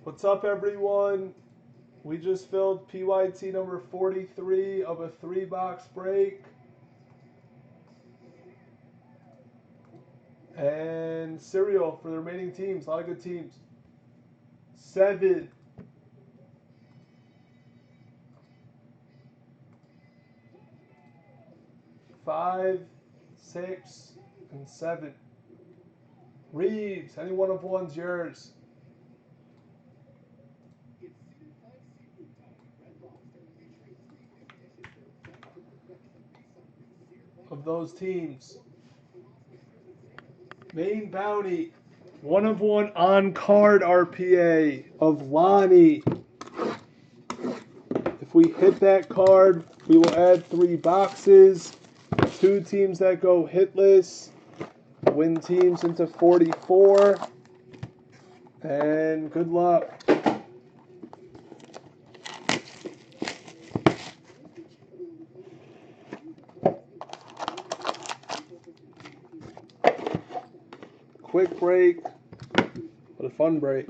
What's up, everyone? We just filled PYT number 43 of a 3-box break. And cereal for the remaining teams. A lot of good teams. 7, 5, 6, and 7. Reeves, any one of one's yours. Of those teams. Main bounty, one of one on card RPA of Lonnie. If we hit that card, we will add 3 boxes. 2 teams that go hitless win teams into 44. And good luck. Quick break, but a fun break.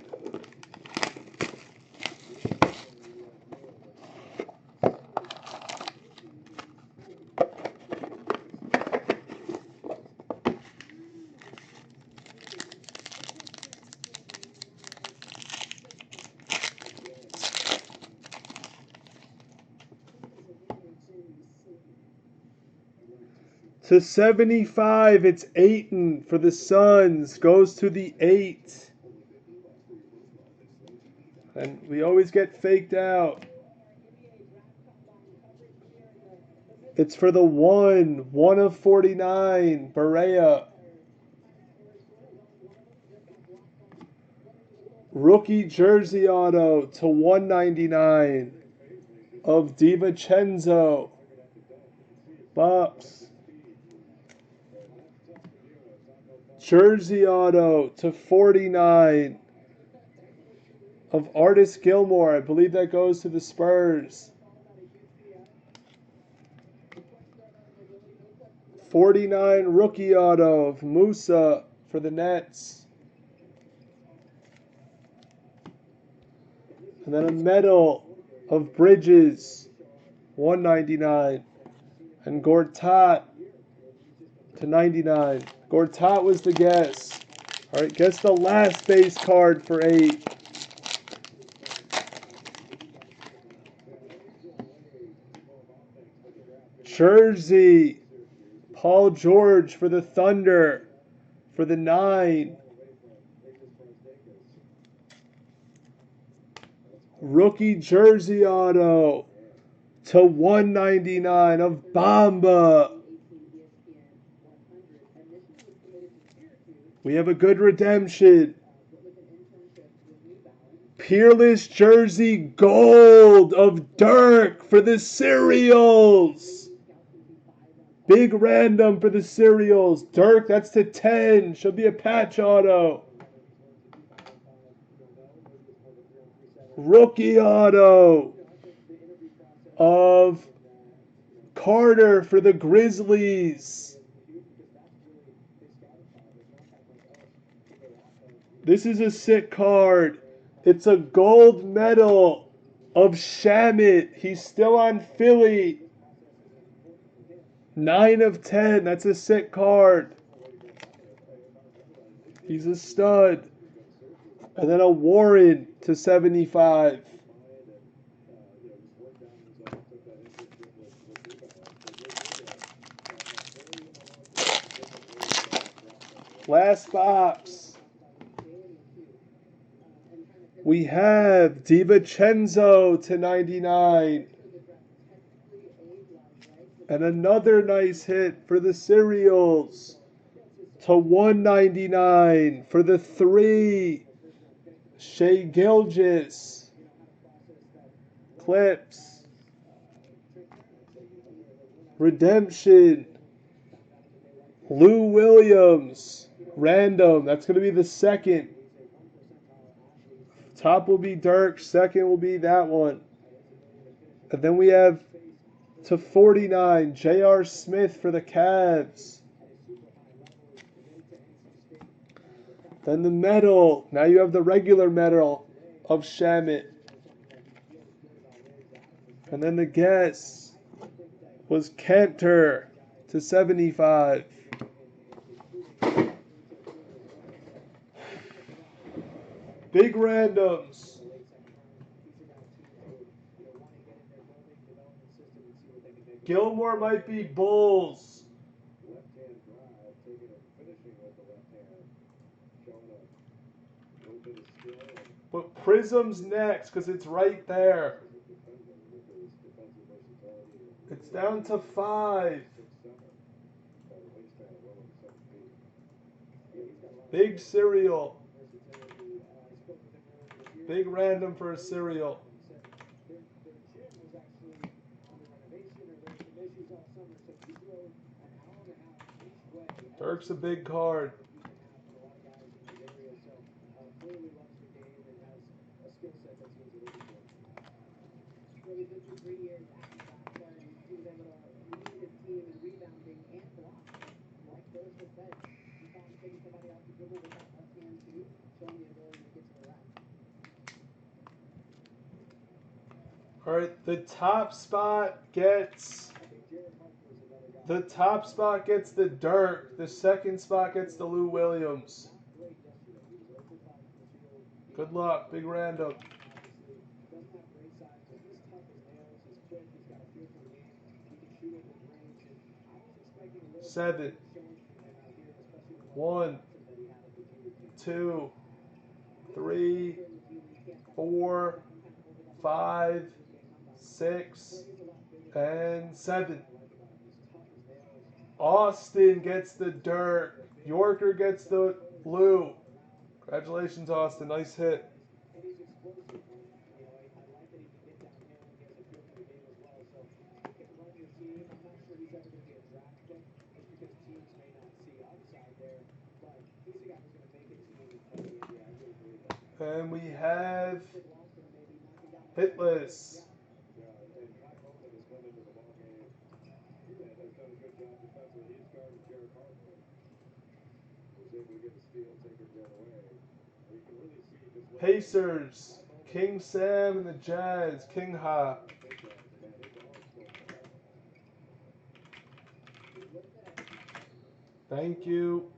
To 75, it's Ayton for the Suns. Goes to the 8. And we always get faked out. It's for the 1 of 49, Berea. Rookie jersey auto to 199 of DiVincenzo. Bops. Jersey auto to 49 of Artis Gilmore. I believe that goes to the Spurs. 49 rookie auto of Musa for the Nets. And then a medal of Bridges, 199. And Gortat to 99. Gortat was the guess. All right, guess the last base card for 8. Jersey, Paul George for the Thunder for the 9. Rookie jersey auto to 199 of Bamba. We have a good redemption. Peerless jersey gold of Dirk for the Cereals. Big random for the Cereals. Dirk, that's to 10. Should be a patch auto. Rookie auto of Carter for the Grizzlies. This is a sick card. It's a gold medal of Shamit. He's still on Philly. 9 of 10. That's a sick card. He's a stud. And then a Warren to 75. Last box. We have DiVincenzo to 99. And another nice hit for the Cereals to 199 for the 3. Shea Gilgeous. Clips. Redemption. Lou Williams. Random. That's going to be the 2nd. Top will be Dirk. 2nd will be that one. And then we have to 49, J.R. Smith for the Cavs. Then the medal. Now you have the regular medal of Shamit. And then the guess was Cantor to 75. Big randoms. Gilmore might be Bulls. But Prism's next because it's right there. It's down to 5. Big cereal. Big random for a cereal. Dirk's a big card. All right, the top spot gets the Dirk. The second spot gets the Lou Williams. Good luck, big random. Seven. 1, 2, 3, 4, 5, 6, and 7. Austin gets the Dirk. Yorker gets the Lou. Congratulations, Austin. Nice hit. And we have hitless. Pacers, King Sam and the Jazz, King Ha. Thank you.